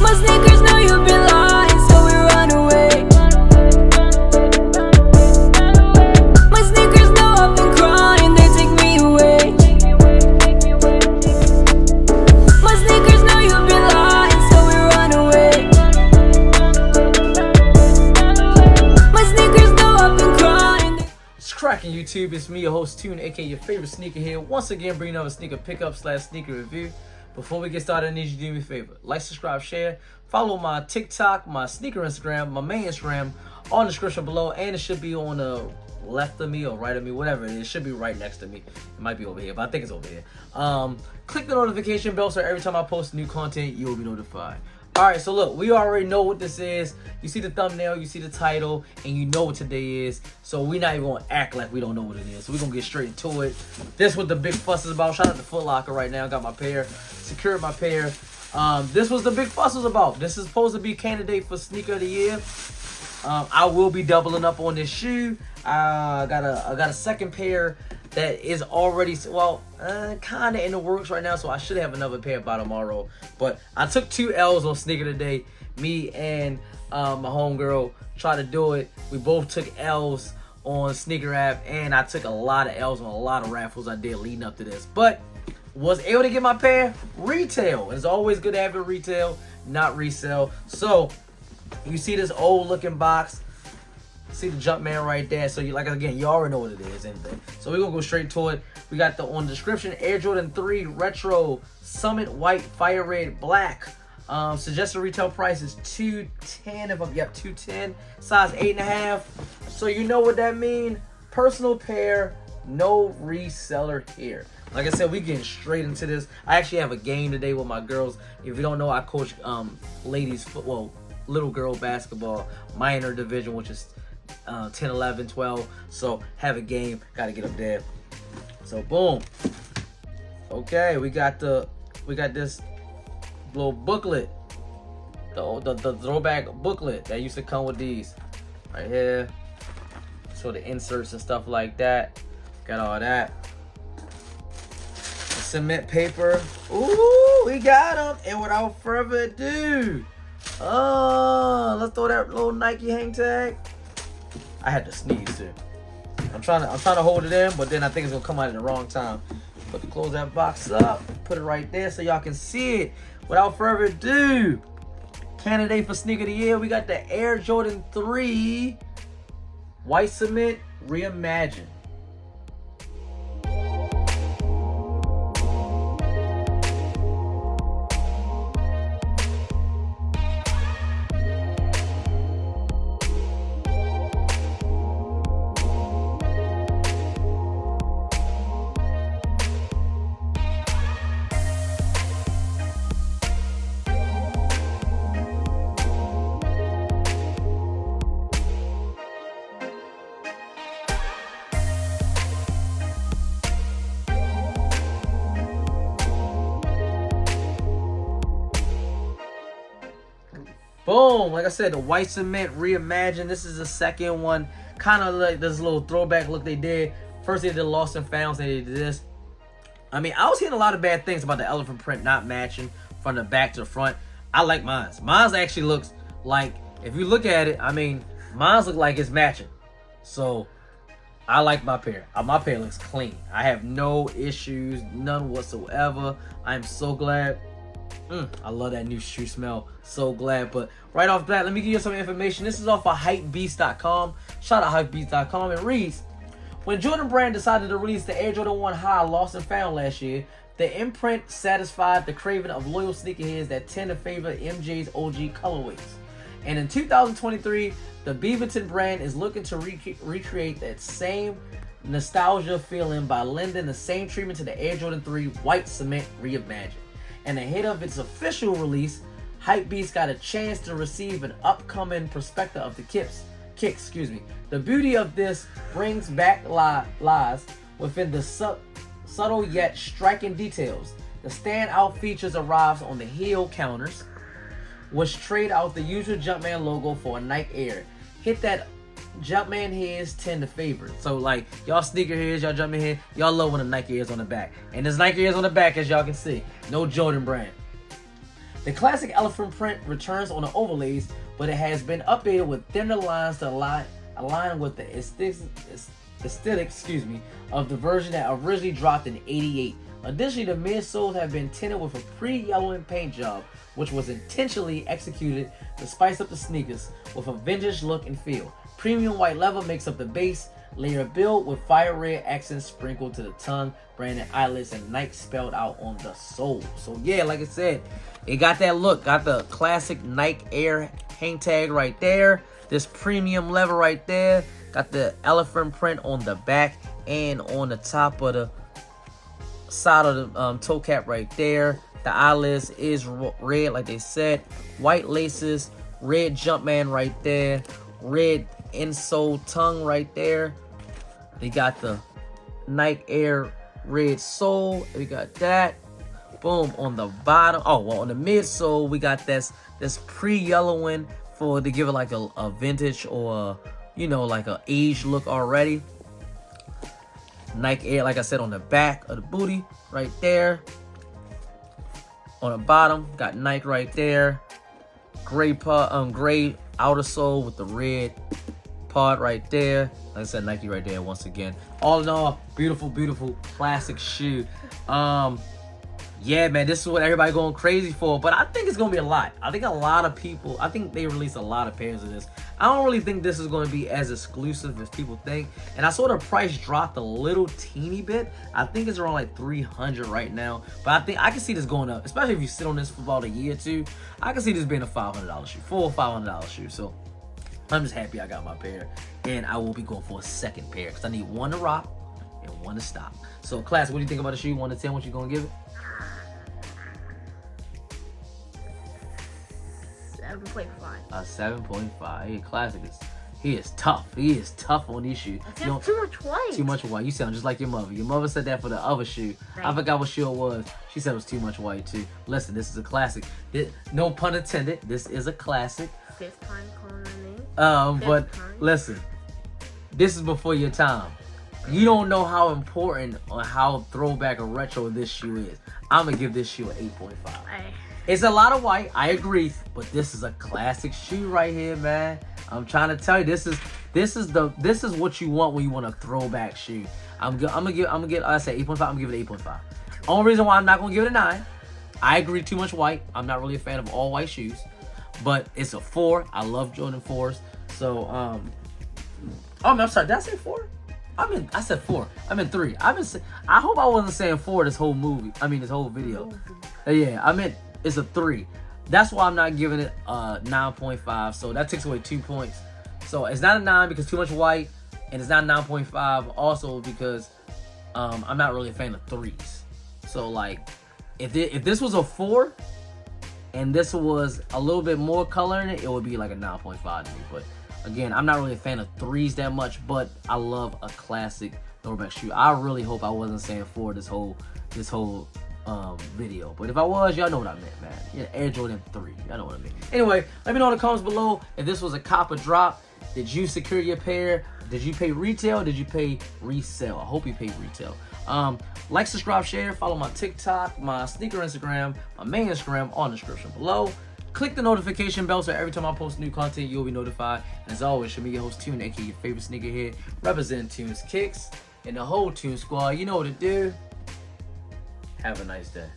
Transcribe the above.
My sneakers know you've been lying, so we run away. My sneakers know I've been crying, they take me away. My sneakers know you've been lying, so we run away. My sneakers know I've been crying. It's cracking YouTube. It's me, your host Tune, aka your favorite sneakerhead. Once again, bringing another sneaker pickup / sneaker review. Before we get started, I need you to do me a favor. Like, subscribe, share. Follow my TikTok, my sneaker Instagram, my main Instagram, all in the description below. And it should be on the left of me or right of me, whatever it is. It should be right next to me. It might be over here, but I think it's over here. Click the notification bell so every time I post new content, you will be notified. Alright, so look, we already know what this is. You see the thumbnail, you see the title, and you know what today is. So we're not even gonna act like we don't know what it is. So we're gonna get straight into it. This is what the big fuss is about. Shout out to Foot Locker right now. Got my pair, secured my pair. This was the big fuss was about. This is supposed to be candidate for sneaker of the year. I will be doubling up on this shoe. I got a second pair that is already, well, kind of in the works right now, so I should have another pair by tomorrow. But I took 2 L's on Sneaker Today. Me and my homegirl tried to do it. We both took L's on Sneaker app, and I took a lot of L's on a lot of raffles I did leading up to this. But was able to get my pair retail. It's always good to have it retail, not resell. So you see this old looking box. See the Jumpman right there. So you, like, again, you already know what it is. Anything. So we're gonna go straight to it. We got on the description, Air Jordan 3 Retro Summit White Fire Red Black. Suggested retail price is $210. If I'm $210. Size 8.5. So you know what that means. Personal pair, no reseller here. Like I said, we getting straight into this. I actually have a game today with my girls. If you don't know, I coach ladies football, little girl basketball, minor division, which is 10, 11, 12. So have a game, gotta get up there. So boom. Okay, we got this little booklet, the throwback booklet that used to come with these right here. So the inserts and stuff like that. Got all that. The cement paper. Ooh, we got them. And without further ado, let's throw that little Nike hang tag. I had to sneeze too. I'm trying to hold it in, but then I think it's gonna come out at the wrong time. But close that box up, put it right there so y'all can see it. Without further ado, candidate for sneaker of the year, we got the Air Jordan 3 White Cement Reimagined. Boom, like I said, the White Cement Reimagined. This is the second one. Kind of like this little throwback look they did. First they did Lost and Found, they did this. I mean, I was hearing a lot of bad things about the elephant print not matching from the back to the front. I like mine. Mine actually looks like, if you look at it, I mean, mine look like it's matching. So I like my pair. My pair looks clean. I have no issues, none whatsoever. I am so glad. I love that new shoe smell. So glad. But right off the bat, let me give you some information. This is off of hypebeast.com. Shout out hypebeast.com. It reads, when Jordan Brand decided to release the Air Jordan 1 High Lost and Found last year, the imprint satisfied the craving of loyal sneakerheads that tend to favor MJ's OG colorways. And in 2023, the Beaverton brand is looking to recreate that same nostalgia feeling by lending the same treatment to the Air Jordan 3 White Cement Reimagined. And ahead of its official release, Hypebeast got a chance to receive an upcoming perspective of the KicksOfTheDay. The beauty of this brings back lies within the subtle yet striking details. The standout features arrives on the heel counters, which trade out the usual Jumpman logo for a Nike Air. Hit that Jumpman heads tend to favor. So like y'all sneakerheads, y'all Jumpman head, y'all love when the Nike Airs on the back. And there's Nike Airs on the back, as y'all can see. No Jordan Brand. The classic elephant print returns on the overlays, but it has been updated with thinner lines to align with the aesthetic, of the version that originally dropped in '88. Additionally, the midsoles have been tinted with a pre-yellowing paint job, which was intentionally executed to spice up the sneakers with a vintage look and feel. Premium white leather makes up the base layer built with fire red accents sprinkled to the tongue, branded eyelets, and Nike spelled out on the sole. So yeah, like I said, it got that look. Got the classic Nike Air hang tag right there. This premium leather right there. Got the elephant print on the back and on the top of the side of the toe cap right there. The eyelets is red, like they said. White laces, red Jumpman right there. Red insole tongue right there. They got the Nike Air red sole. We got that. Boom, on the bottom. Oh, well, on the midsole, we got this pre-yellowing to give it like a vintage or like a aged look already. Nike Air, like I said, on the back of the booty right there. On the bottom, got Nike right there. Gray outer sole with the red part right there. Like I said, Nike right there once again. All in all, beautiful, beautiful classic shoe. Yeah, man, this is what everybody going crazy for, but I think it's gonna be a lot. I think a lot of people, I think they released a lot of pairs of this. I don't really think this is gonna be as exclusive as people think, and I saw the price dropped a little teeny bit. I think it's around like 300 right now, but I think I can see this going up, especially if you sit on this for about a year or two. I can see this being a $500 shoe, $400 or $500 shoe. So I'm just happy I got my pair, and I will be going for a second pair because I need one to rock and one to stop. So, class, what do you think about the shoe? 1 to 10, what you gonna give it? 7.5. A 7.5. Hey, classic he is tough. He is tough on these shoes. That's too much white. Too much white. You sound just like your mother. Your mother said that for the other shoe. Right. I forgot what shoe it was. She said it was too much white too. Listen, this is a classic. No pun intended. This is a classic. Fifth time calling my name. But listen, this is before your time. You don't know how important or how throwback or retro this shoe is. I'm gonna give this shoe an 8.5. It's a lot of white, I agree, but this is a classic shoe right here, man. I'm trying to tell you, this is what you want when you want a throwback shoe. I'm gonna give. I said 8.5. I'm gonna give it 8.5. Only reason why I'm not gonna give it a 9. I agree, too much white. I'm not really a fan of all white shoes, but it's a 4. I love Jordan 4s. So oh, I'm sorry. Did I say 4? I said 4. I meant 3. I hope I wasn't saying 4 this whole movie. I mean this whole video. Yeah, I meant it's a 3. That's why I'm not giving it a 9.5. So that takes away 2 points. So it's not a 9 because too much white, and it's not 9.5 also because I'm not really a fan of 3s. So like, if this was a 4 and this was a little bit more color in it, it would be like a 9.5 to me. But again, I'm not really a fan of 3s that much, but I love a classic throwback shoe. I really hope I wasn't saying 4 this whole video, but if I was, y'all know what I meant, man. Yeah, Air Jordan 3, y'all know what I mean. Anyway, let me know in the comments below if this was a cop or drop. Did you secure your pair? Did you pay retail? Did you pay resale? I hope you paid retail. Like, subscribe, share, follow my TikTok, my sneaker Instagram, my main Instagram on the description below. Click the notification bell so every time I post new content, you'll be notified. And as always, show me your host Tune, aka your favorite sneakerhead, represent Tunes Kicks and the whole Tune Squad. You know what to do. Have a nice day.